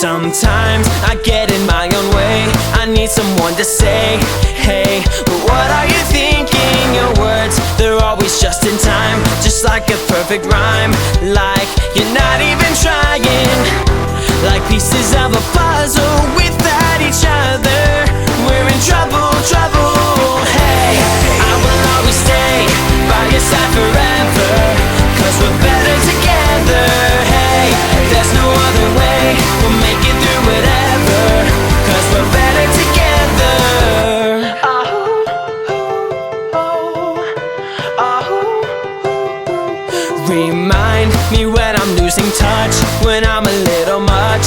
Sometimes I get in my own way, I need someone to say, hey, but what are you thinking? Your words, they're always just in time, just like a perfect rhyme, like you're not even trying, like pieces of a puzzle without each other. We're in trouble, trouble. Hey, I will always stay by your side forever, 'cause we're better together. Hey, there's no other way, we'll make it through whatever, 'cause we're better together. Remind me when I'm losing touch, when I'm a little much